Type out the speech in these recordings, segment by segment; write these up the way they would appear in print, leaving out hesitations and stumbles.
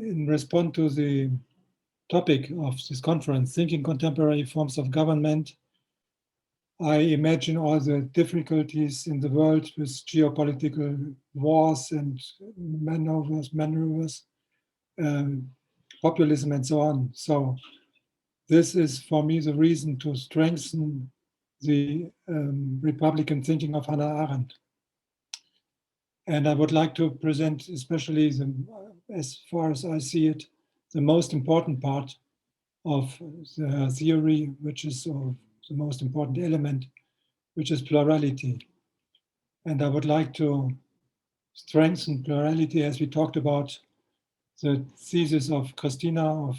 in response to the topic of this conference, Thinking Contemporary Forms of Government, I imagine all the difficulties in the world with geopolitical wars and maneuvers, populism and so on. So this is for me the reason to strengthen the Republican thinking of Hannah Arendt. And I would like to present especially, as far as I see it, the most important part of the theory, which is the most important element, which is plurality. And I would like to strengthen plurality as we talked about the thesis of Christina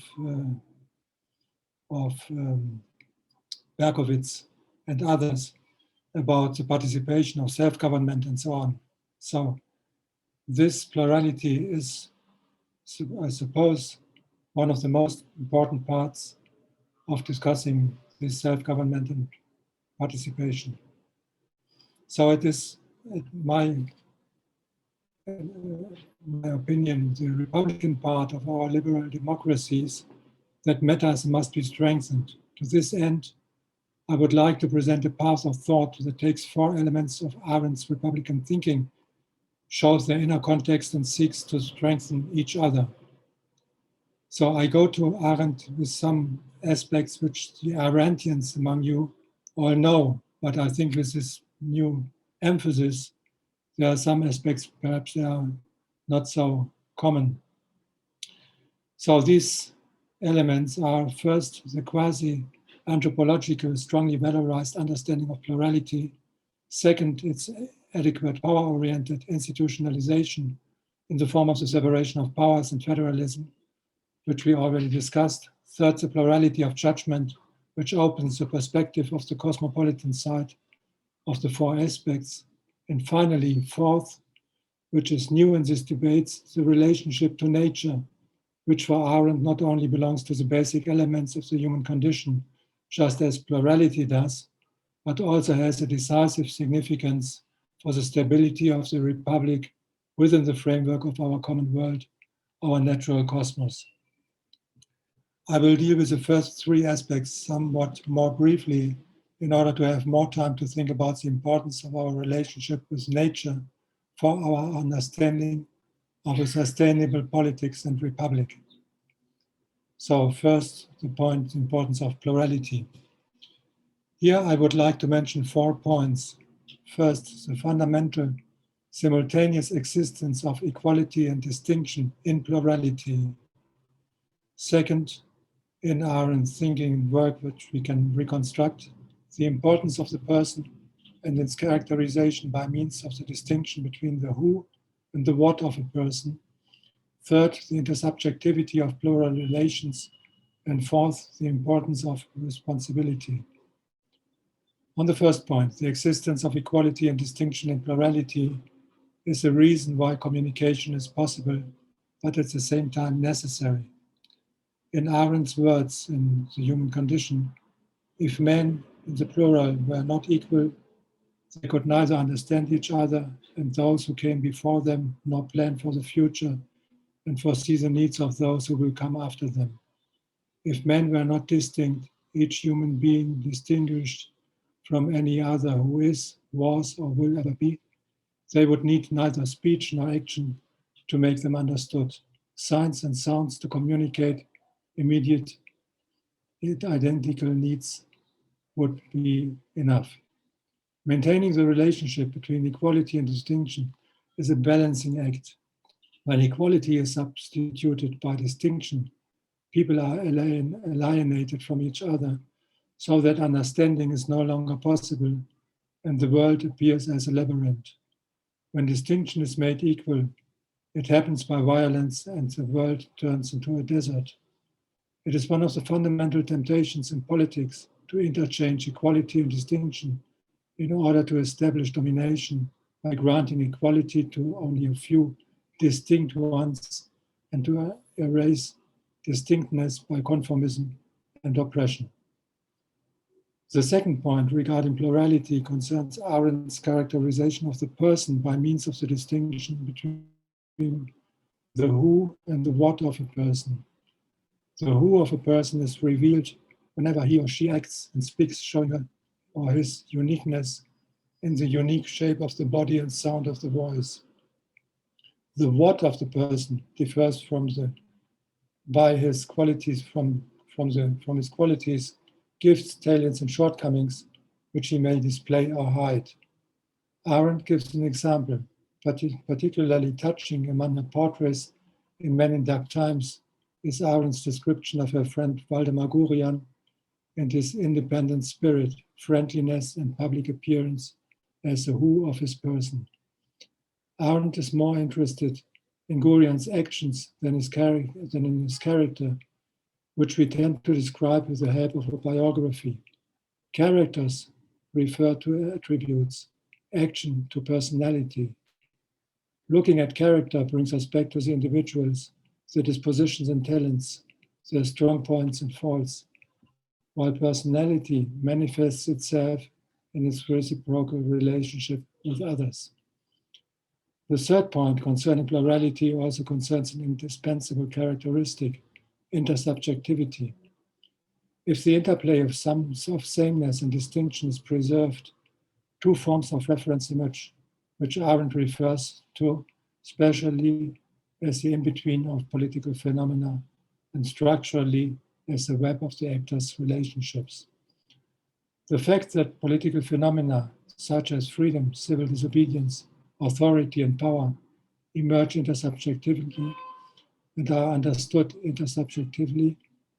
of Berkowitz and others about the participation of self-government and so on. So this plurality is, I suppose, one of the most important parts of discussing this self-government and participation. So it is, my opinion, the Republican part of our liberal democracies that matters and must be strengthened. To this end, I would like to present a path of thought that takes 4 elements of Arendt's Republican thinking, shows their inner context and seeks to strengthen each other. So I go to Arendt with some aspects which the Arendtians among you all know, but I think with this new emphasis, there are some aspects perhaps they are not so common. So these elements are first the quasi-anthropological, strongly valorized understanding of plurality. Second, its adequate power-oriented institutionalization in the form of the separation of powers and federalism, which we already discussed. Third, the plurality of judgment, which opens the perspective of the cosmopolitan side of the 4 aspects. And finally, fourth, which is new in these debates, the relationship to nature, which for Arendt not only belongs to the basic elements of the human condition, just as plurality does, but also has a decisive significance for the stability of the Republic within the framework of our common world, our natural cosmos. I will deal with the first 3 aspects somewhat more briefly in order to have more time to think about the importance of our relationship with nature for our understanding of a sustainable politics and republic. So first, the point, the importance of plurality. Here I would like to mention 4 points. First, the fundamental simultaneous existence of equality and distinction in plurality. Second, in Arendt's thinking work, which we can reconstruct, the importance of the person and its characterization by means of the distinction between the who and the what of a person. Third, the intersubjectivity of plural relations. And fourth, the importance of responsibility. On the first point, the existence of equality and distinction in plurality is the reason why communication is possible, but at the same time necessary. In Arendt's words in The Human Condition, if men in the plural were not equal, they could neither understand each other and those who came before them, nor plan for the future and foresee the needs of those who will come after them. If men were not distinct, each human being distinguished from any other who is, was, or will ever be, they would need neither speech nor action to make them understood. Signs and sounds to communicate immediate identical needs would be enough. Maintaining the relationship between equality and distinction is a balancing act. When equality is substituted by distinction, people are alienated from each other, so that understanding is no longer possible and the world appears as a labyrinth. When distinction is made equal, it happens by violence and the world turns into a desert. It is one of the fundamental temptations in politics to interchange equality and distinction in order to establish domination by granting equality to only a few distinct ones and to erase distinctness by conformism and oppression. The second point regarding plurality concerns Arendt's characterization of the person by means of the distinction between the who and the what of a person. The who of a person is revealed whenever he or she acts and speaks, showing her or his uniqueness in the unique shape of the body and sound of the voice. The what of the person differs by his qualities from his qualities, gifts, talents, and shortcomings, which he may display or hide. Arendt gives an example, particularly touching among her portraits in Men in Dark Times, is Arendt's description of her friend Waldemar Gurian and his independent spirit, friendliness, and public appearance as the who of his person. Arendt is more interested in Gurian's actions than in his character, which we tend to describe with the help of a biography. Characters refer to attributes, action to personality. Looking at character brings us back to the individuals, their dispositions and talents, their strong points and faults, while personality manifests itself in its reciprocal relationship with others. The third point concerning plurality also concerns an indispensable characteristic, intersubjectivity. If the interplay of sameness and distinction is preserved, two forms of reference emerge, which Arendt refers to specially as the in-between of political phenomena and structurally as the web of the actors' relationships. The fact that political phenomena such as freedom, civil disobedience, authority, and power emerge intersubjectively and are understood intersubjectively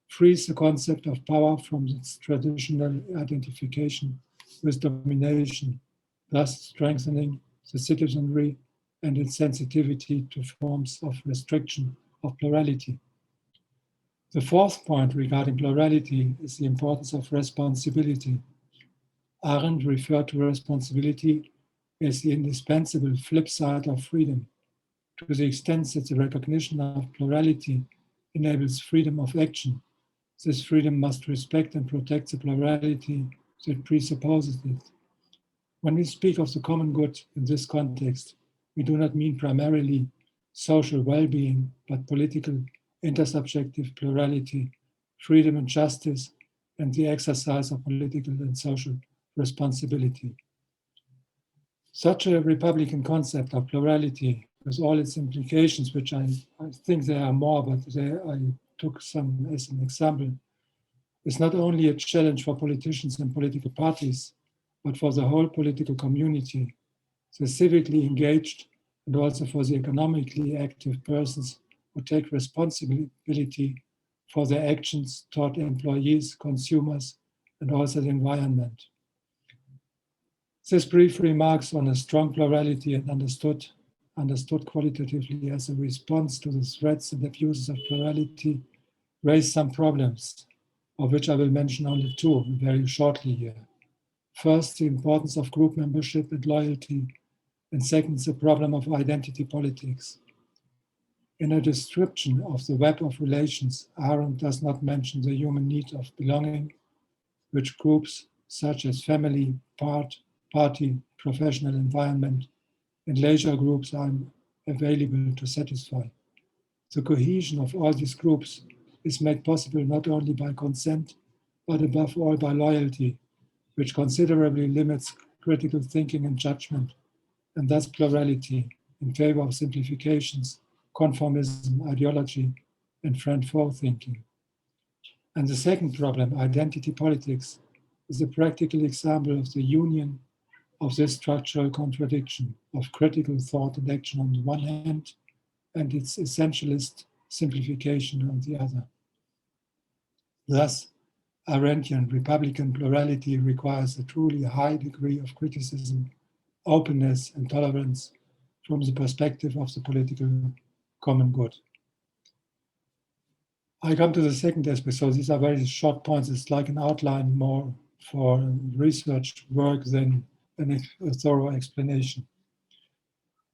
frees the concept of power from its traditional identification with domination, thus strengthening the citizenry and its sensitivity to forms of restriction of plurality. The fourth point regarding plurality is the importance of responsibility. Arendt referred to responsibility as the indispensable flip side of freedom, to the extent that the recognition of plurality enables freedom of action. This freedom must respect and protect the plurality that presupposes it. When we speak of the common good in this context, we do not mean primarily social well-being, but political intersubjective plurality, freedom and justice, and the exercise of political and social responsibility. Such a Republican concept of plurality, with all its implications, which I think there are more, but I took some as an example, is not only a challenge for politicians and political parties, but for the whole political community, the civically engaged, and also for the economically active persons who take responsibility for their actions toward employees, consumers, and also the environment. This brief remarks on a strong plurality and understood qualitatively as a response to the threats and abuses of plurality raise some problems, of which I will mention only two very shortly here. First, the importance of group membership and loyalty, and second, the problem of identity politics. In a description of the web of relations, Arendt does not mention the human need of belonging, which groups such as family, party, professional environment, and leisure groups are available to satisfy. The cohesion of all these groups is made possible not only by consent, but above all by loyalty, which considerably limits critical thinking and judgment, and thus plurality in favor of simplifications, conformism, ideology, and friend-foe thinking. And the second problem, identity politics, is a practical example of the union of this structural contradiction of critical thought and action on the one hand, and its essentialist simplification on the other. Thus, Arendtian Republican plurality requires a truly high degree of criticism, openness, and tolerance from the perspective of the political common good. I come to the second aspect, so these are very short points. It's like an outline more for research work than a thorough explanation.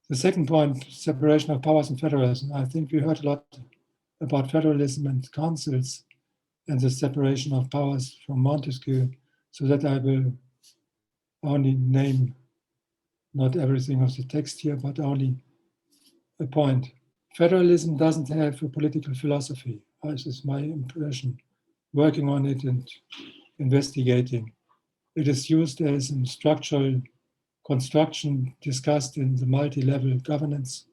The second point, separation of powers and federalism. I think we heard a lot about federalism and councils and the separation of powers from Montesquieu, so that I will only name not everything of the text here, but only a point. Federalism doesn't have a political philosophy. This is my impression, working on it and investigating. It is used as a structural construction discussed in the multi-level governance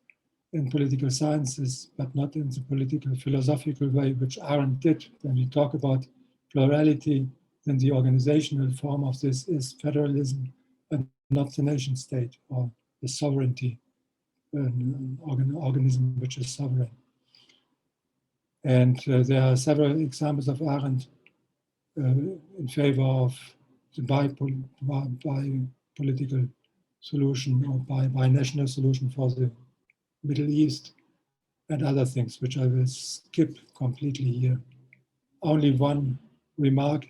in political sciences, but not in the political philosophical way, which Arendt did. When we talk about plurality, then the organizational form of this is federalism and not the nation state or the sovereignty, an organism which is sovereign. And there are several examples of Arendt in favor of the bi-political solution or bi-national solution for the Middle East and other things, which I will skip completely here. Only one remark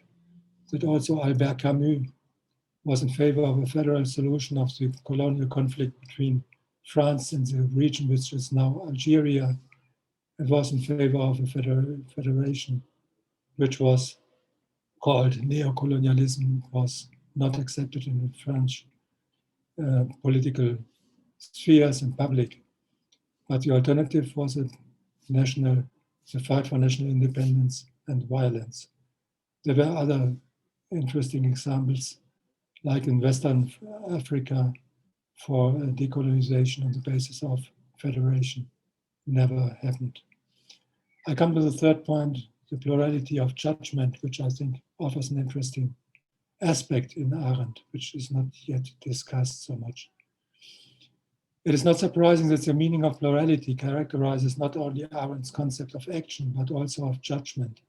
that also Albert Camus was in favor of a federal solution of the colonial conflict between France and the region which is now Algeria, and was in favor of a federation, which was called neocolonialism, was not accepted in the French political spheres and public. But the alternative was the fight for national independence and violence. There were other interesting examples, like in Western Africa, for decolonization on the basis of federation. Never happened. I come to the third point, the plurality of judgment, which I think offers an interesting aspect in Arendt, which is not yet discussed so much. It is not surprising that the meaning of plurality characterizes not only Arendt's concept of action, but also of judgment.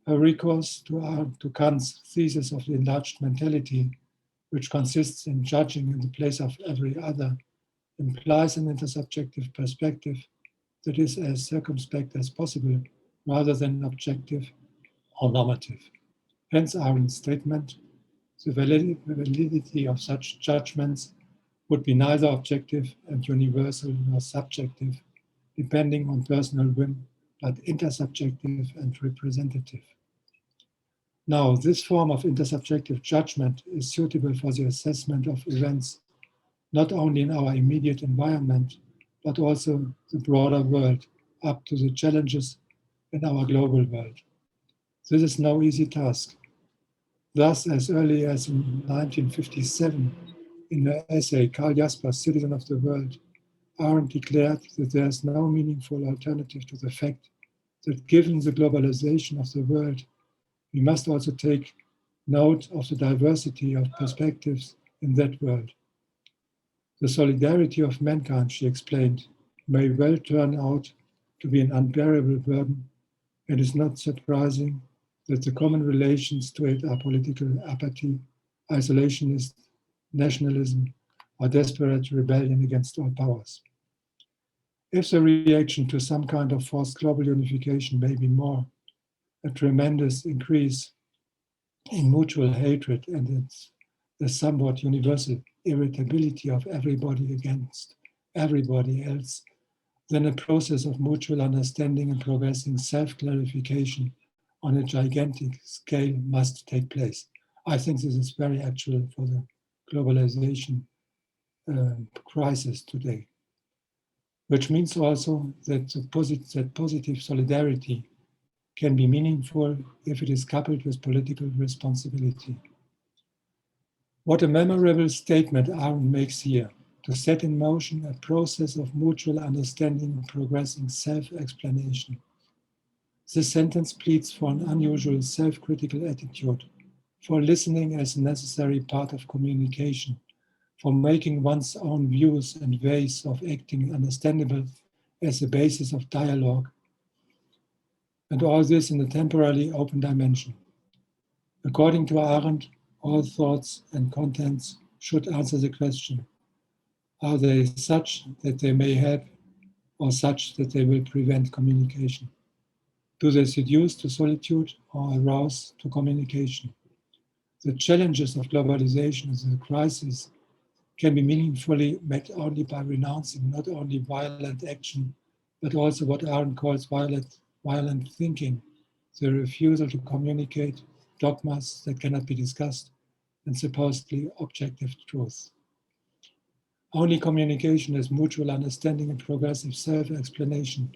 Her recourse to Kant's thesis of the enlarged mentality, which consists in judging in the place of every other, implies an intersubjective perspective that is as circumspect as possible, rather than objective or normative. Hence Arendt's statement, the validity of such judgments would be neither objective and universal nor subjective, depending on personal whim, but intersubjective and representative. Now, this form of intersubjective judgment is suitable for the assessment of events, not only in our immediate environment, but also the broader world, up to the challenges in our global world. This is no easy task. Thus, as early as in 1957, in her essay, Karl Jasper's Citizen of the World, Arendt declared that there is no meaningful alternative to the fact that given the globalization of the world, we must also take note of the diversity of perspectives in that world. The solidarity of mankind, she explained, may well turn out to be an unbearable burden. It is not surprising that the common relations to it are political apathy, isolationist nationalism, or desperate rebellion against all powers. If the reaction to some kind of forced global unification may be more a tremendous increase in mutual hatred and its the somewhat universal irritability of everybody against everybody else, then a process of mutual understanding and progressing self-clarification on a gigantic scale must take place. I think this is very actual for the globalization crisis today, which means also that positive solidarity can be meaningful if it is coupled with political responsibility. What a memorable statement Arendt makes here, to set in motion a process of mutual understanding and progressing self-explanation. This sentence pleads for an unusual self-critical attitude, for listening as a necessary part of communication, for making one's own views and ways of acting understandable as a basis of dialogue, and all this in a temporally open dimension. According to Arendt, all thoughts and contents should answer the question, are they such that they may help or such that they will prevent communication? Do they seduce to solitude or arouse to communication? The challenges of globalization and the crisis can be meaningfully met only by renouncing not only violent action, but also what Arendt calls violent thinking, the refusal to communicate dogmas that cannot be discussed and supposedly objective truth. Only communication as mutual understanding and progressive self-explanation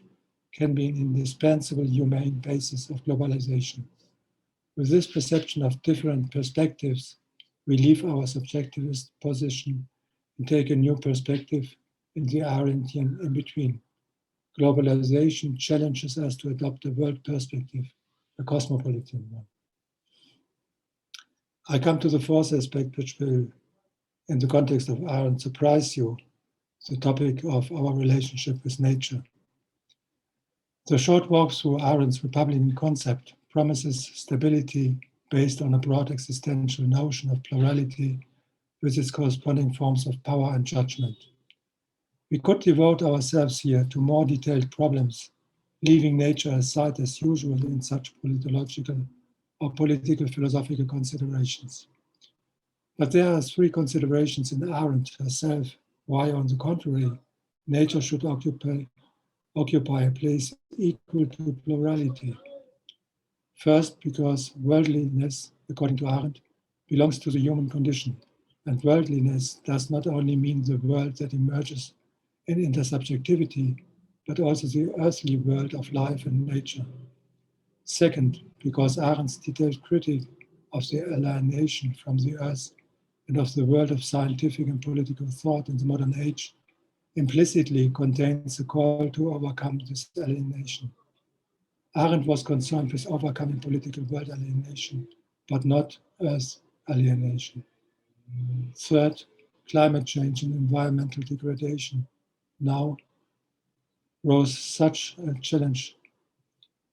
can be an indispensable humane basis of globalization. With this perception of different perspectives, we leave our subjectivist position and take a new perspective in the Arendtian in-between. Globalization challenges us to adopt a world perspective, a cosmopolitan one. I come to the fourth aspect, which will, in the context of Arendt, surprise you, the topic of our relationship with nature. The short walk through Arendt's Republican concept promises stability based on a broad existential notion of plurality with its corresponding forms of power and judgment. We could devote ourselves here to more detailed problems, leaving nature aside as usual in such politological or political philosophical considerations. But there are three considerations in Arendt herself why, on the contrary, nature should occupy a place equal to plurality. First, because worldliness, according to Arendt, belongs to the human condition, and worldliness does not only mean the world that emerges in intersubjectivity, but also the earthly world of life and nature. Second, because Arendt's detailed critique of the alienation from the earth and of the world of scientific and political thought in the modern age implicitly contains a call to overcome this alienation. Arendt was concerned with overcoming political world alienation, but not earth alienation. Third, climate change and environmental degradation now rose such a challenge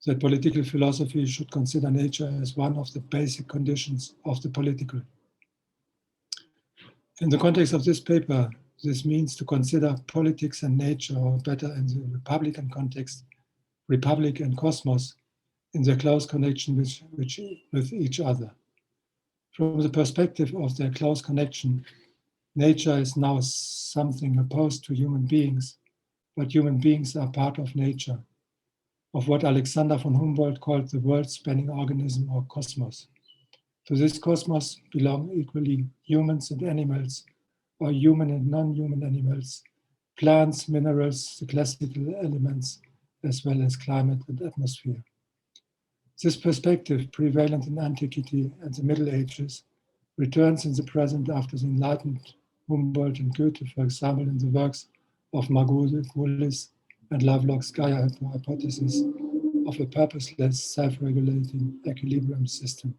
that political philosophy should consider nature as one of the basic conditions of the political. In the context of this paper, this means to consider politics and nature, or better in the Republican context, Republic and cosmos, in their close connection with each other. From the perspective of their close connection, nature is now something opposed to human beings, but human beings are part of nature, of what Alexander von Humboldt called the world-spanning organism or cosmos. To this cosmos belong equally humans and animals, or human and non-human animals, plants, minerals, the classical elements, as well as climate and atmosphere. This perspective, prevalent in antiquity and the Middle Ages, returns in the present after the enlightened Humboldt and Goethe, for example, in the works of Margulis and Lovelock's Gaia hypothesis of a purposeless, self-regulating equilibrium system.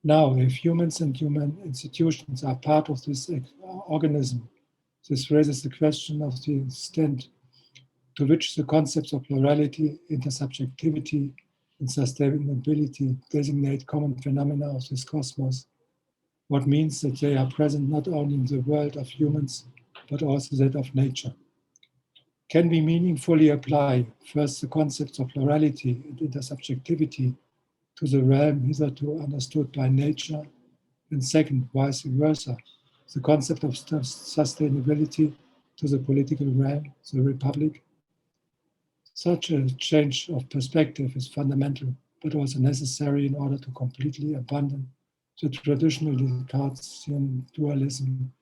Now, if humans and human institutions are part of this organism, this raises the question of the extent to which the concepts of plurality, intersubjectivity, and sustainability designate common phenomena of this cosmos, what means that they are present not only in the world of humans, but also that of nature. Can we meaningfully apply first the concepts of plurality and intersubjectivity to the realm hitherto understood by nature, and second, vice versa, the concept of sustainability to the political realm, the republic? Such a change of perspective is fundamental, but also necessary in order to completely abandon the traditional Descartesian dualism,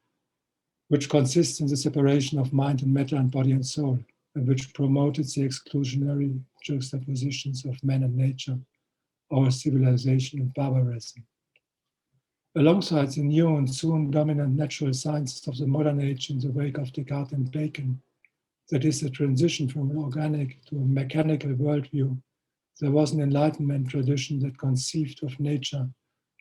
which consists in the separation of mind and matter and body and soul, and which promoted the exclusionary juxtapositions of man and nature, or civilization and barbarism. Alongside the new and soon dominant natural sciences of the modern age in the wake of Descartes and Bacon, that is, a transition from an organic to a mechanical worldview, there was an Enlightenment tradition that conceived of nature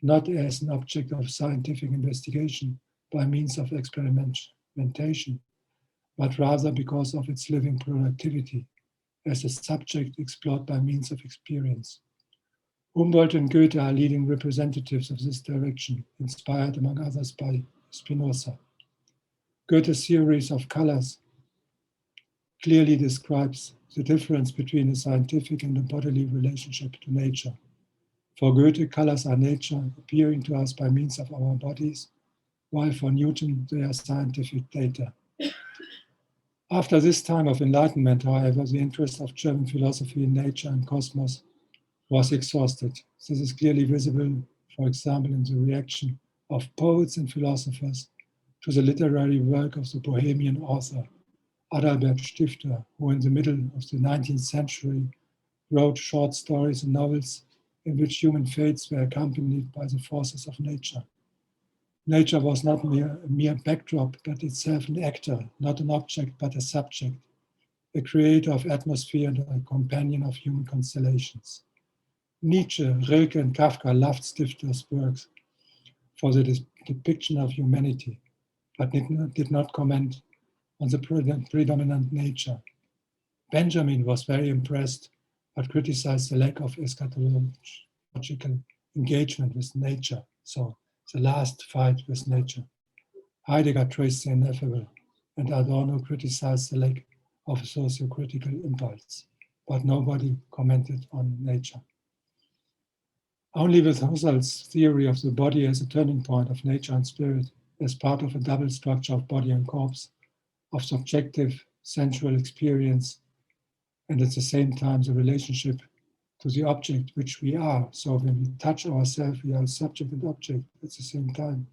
not as an object of scientific investigation by means of experimentation, but rather because of its living productivity, as a subject explored by means of experience. Humboldt and Goethe are leading representatives of this direction, inspired among others by Spinoza. Goethe's theories of colors clearly describes the difference between a scientific and a bodily relationship to nature. For Goethe, colors are nature appearing to us by means of our bodies, while for Newton they are scientific data. After this time of enlightenment, however, the interest of German philosophy in nature and cosmos was exhausted. This is clearly visible, for example, in the reaction of poets and philosophers to the literary work of the Bohemian author Adalbert Stifter, who in the middle of the 19th century wrote short stories and novels in which human fates were accompanied by the forces of nature. Nature was not a mere backdrop, but itself an actor, not an object, but a subject, a creator of atmosphere and a companion of human constellations. Nietzsche, Rilke, and Kafka loved Stifter's works for the depiction of humanity, but did not comment on the predominant nature. Benjamin was very impressed, but criticized the lack of eschatological engagement with nature, so the last fight with nature. Heidegger traced the ineffable, and Adorno criticized the lack of a socio-critical impulse, but nobody commented on nature. Only with Husserl's theory of the body as a turning point of nature and spirit, as part of a double structure of body and corpse, of subjective sensual experience, and at the same time the relationship to the object which we are. So when we touch ourselves, we are subject and object at the same time.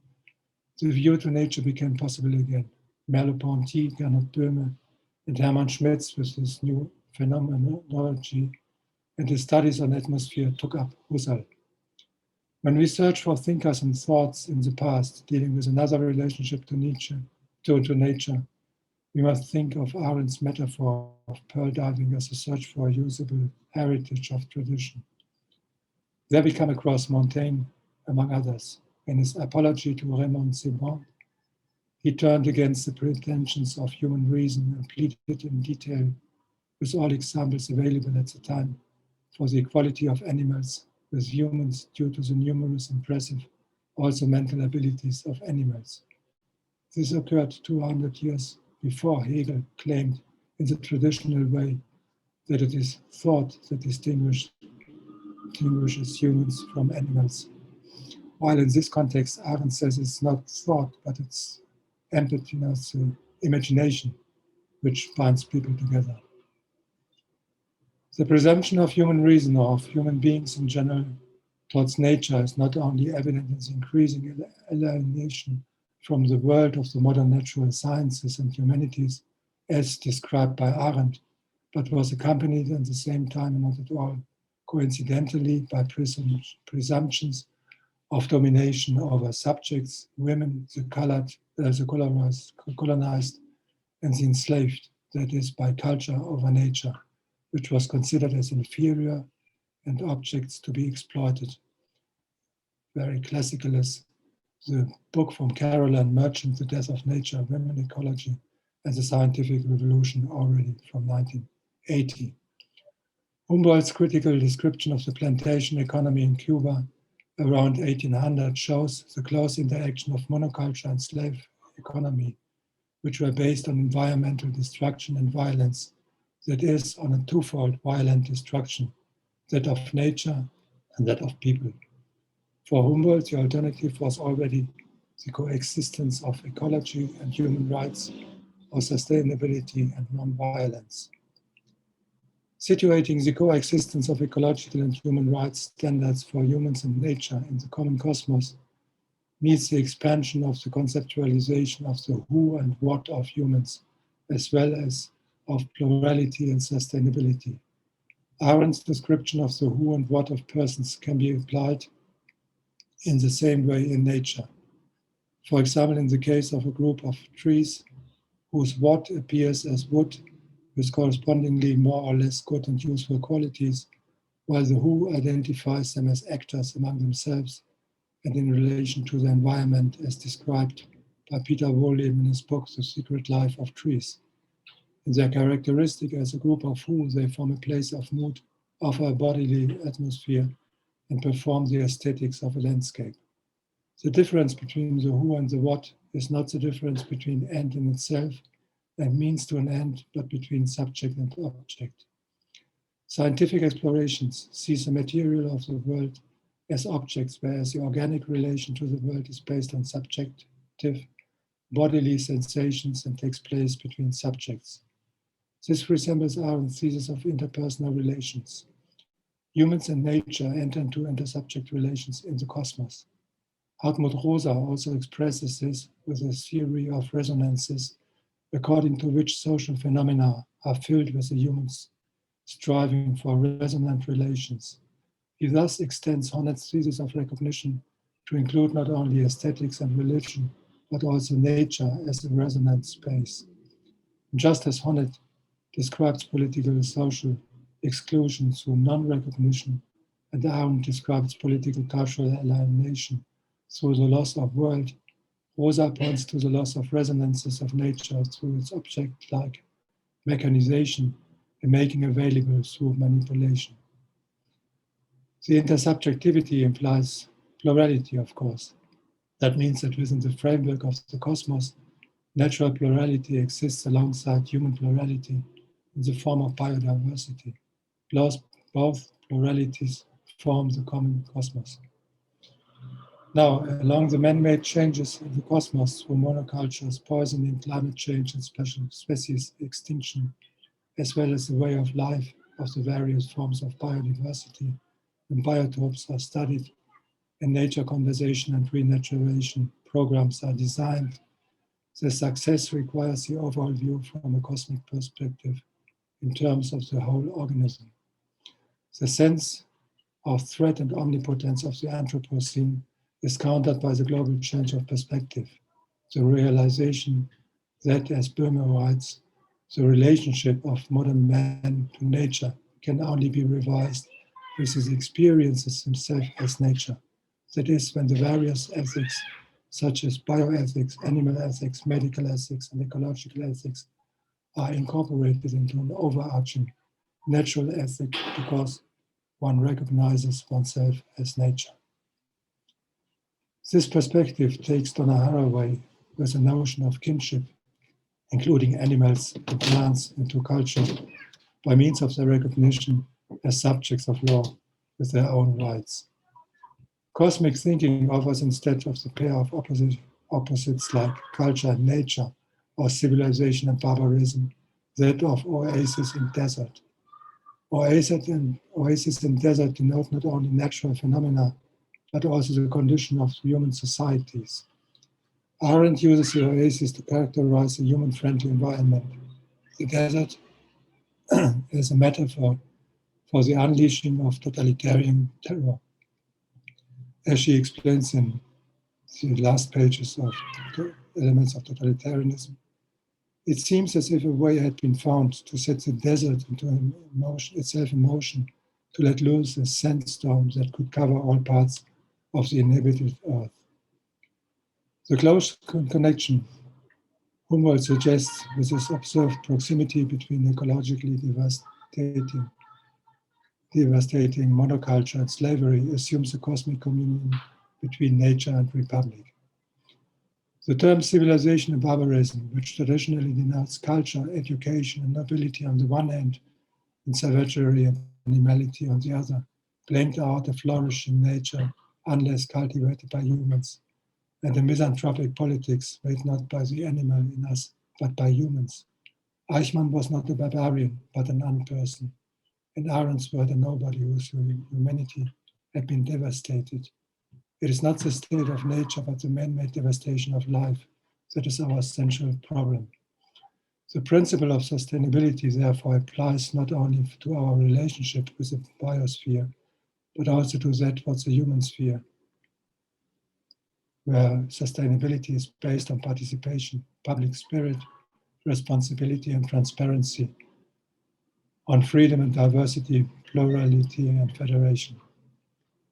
The view to nature became possible again. Merleau-Ponty, Gernot Böhme, and Hermann Schmitz with his new phenomenology and his studies on atmosphere took up Husserl. When we search for thinkers and thoughts in the past dealing with another relationship to nature, we must think of Arendt's metaphor of pearl diving as a search for a usable heritage of tradition. There we come across Montaigne, among others. In his apology to Raymond Sebon, he turned against the pretensions of human reason and pleaded in detail, with all examples available at the time, for the equality of animals with humans due to the numerous impressive, also mental abilities of animals. This occurred 200 years before Hegel claimed in the traditional way that it is thought that distinguishes humans from animals. While in this context, Arendt says it's not thought, but it's emptiness, imagination, which binds people together. The presumption of human reason or of human beings in general towards nature is not only evident in the increasing alienation from the world of the modern natural sciences and humanities as described by Arendt, but was accompanied at the same time and not at all coincidentally by presumptions of domination over subjects, women, the colonized, and the enslaved, that is, by culture over nature, which was considered as inferior and objects to be exploited. Very classical as the book from Caroline Merchant, The Death of Nature, Women, Ecology, and the Scientific Revolution, already from 1980. Humboldt's critical description of the plantation economy in Cuba around 1800 shows the close interaction of monoculture and slave economy, which were based on environmental destruction and violence, that is, on a twofold violent destruction, that of nature and that of people. For Humboldt, the alternative was already the coexistence of ecology and human rights, or sustainability and non-violence. Situating the coexistence of ecological and human rights standards for humans and nature in the common cosmos needs the expansion of the conceptualization of the who and what of humans, as well as of plurality and sustainability. Arendt's description of the who and what of persons can be applied in the same way in nature. For example, in the case of a group of trees whose what appears as wood with correspondingly more or less good and useful qualities, while the who identifies them as actors among themselves and in relation to the environment as described by Peter Wohlleben in his book, The Secret Life of Trees. In their characteristic as a group of who, they form a place of mood, offer a bodily atmosphere, and perform the aesthetics of a landscape. The difference between the who and the what is not the difference between end in itself and means to an end, but between subject and object. Scientific explorations see the material of the world as objects, whereas the organic relation to the world is based on subjective bodily sensations and takes place between subjects. This resembles Arendt's thesis of interpersonal relations. Humans and nature enter into intersubject relations in the cosmos. Hartmut Rosa also expresses this with a theory of resonances, according to which social phenomena are filled with the humans striving for resonant relations. He thus extends Honnett's thesis of recognition to include not only aesthetics and religion, but also nature as a resonant space. Just as Honneth describes political and social exclusion through non-recognition, and Arendt describes political cultural alienation through the loss of world, Rosa points to the loss of resonances of nature through its object-like mechanization and making available through manipulation. The intersubjectivity implies plurality, of course. That means that within the framework of the cosmos, natural plurality exists alongside human plurality in the form of biodiversity. Both pluralities form the common cosmos. Now, along the man-made changes in the cosmos through monocultures, poisoning, climate change, and special species extinction, as well as the way of life of the various forms of biodiversity and biotopes are studied, and nature conservation and renaturation programs are designed, the success requires the overall view from a cosmic perspective in terms of the whole organism. The sense of threat and omnipotence of the Anthropocene is countered by the global change of perspective, the realization that, as Böhme writes, the relationship of modern man to nature can only be revised with his experiences himself as nature. That is, when the various ethics, such as bioethics, animal ethics, medical ethics, and ecological ethics, are incorporated into an overarching natural ethic because one recognizes oneself as nature. This perspective takes Donna Haraway with the notion of kinship, including animals and plants, into culture by means of their recognition as subjects of law with their own rights. Cosmic thinking offers, instead of the pair of opposites like culture and nature, or civilization and barbarism, that of oasis and desert. Oasis and desert denote not only natural phenomena, but also the condition of human societies. Arendt uses the oasis to characterize a human-friendly environment. The desert is a metaphor for the unleashing of totalitarian terror, as she explains in the last pages of Elements of Totalitarianism. It seems as if a way had been found to set the desert into itself in motion, to let loose a sandstorm that could cover all parts of the inhabited earth. The close connection Humboldt suggests with this observed proximity between ecologically devastating monoculture and slavery assumes a cosmic communion between nature and republic. The term civilization and barbarism, which traditionally denotes culture, education, and nobility on the one hand, and savagery and animality on the other, blanked out a flourishing nature unless cultivated by humans, and a misanthropic politics made not by the animal in us, but by humans. Eichmann was not a barbarian, but an unperson. In Arendt's word, a nobody whose humanity had been devastated. It is not the state of nature, but the man-made devastation of life that is our central problem. The principle of sustainability, therefore, applies not only to our relationship with the biosphere, but also to that of the human sphere, where sustainability is based on participation, public spirit, responsibility and transparency, on freedom and diversity, plurality and federation.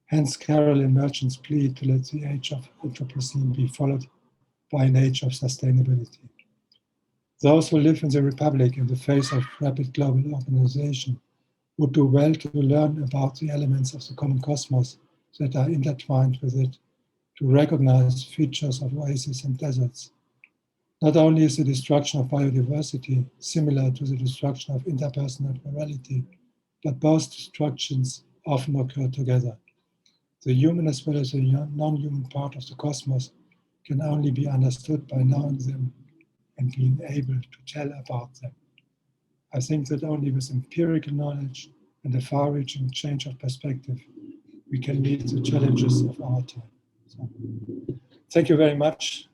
Hence, Carroll Emergence plea to let the age of Anthropocene be followed by an age of sustainability. Those who live in the Republic in the face of rapid global organization would do well to learn about the elements of the common cosmos that are intertwined with it, to recognize features of oases and deserts. Not only is the destruction of biodiversity similar to the destruction of interpersonal morality, but both destructions often occur together. The human as well as the non-human part of the cosmos can only be understood by knowing them and being able to tell about them. I think that only with empirical knowledge and a far-reaching change of perspective, we can meet the challenges of our time. So, thank you very much.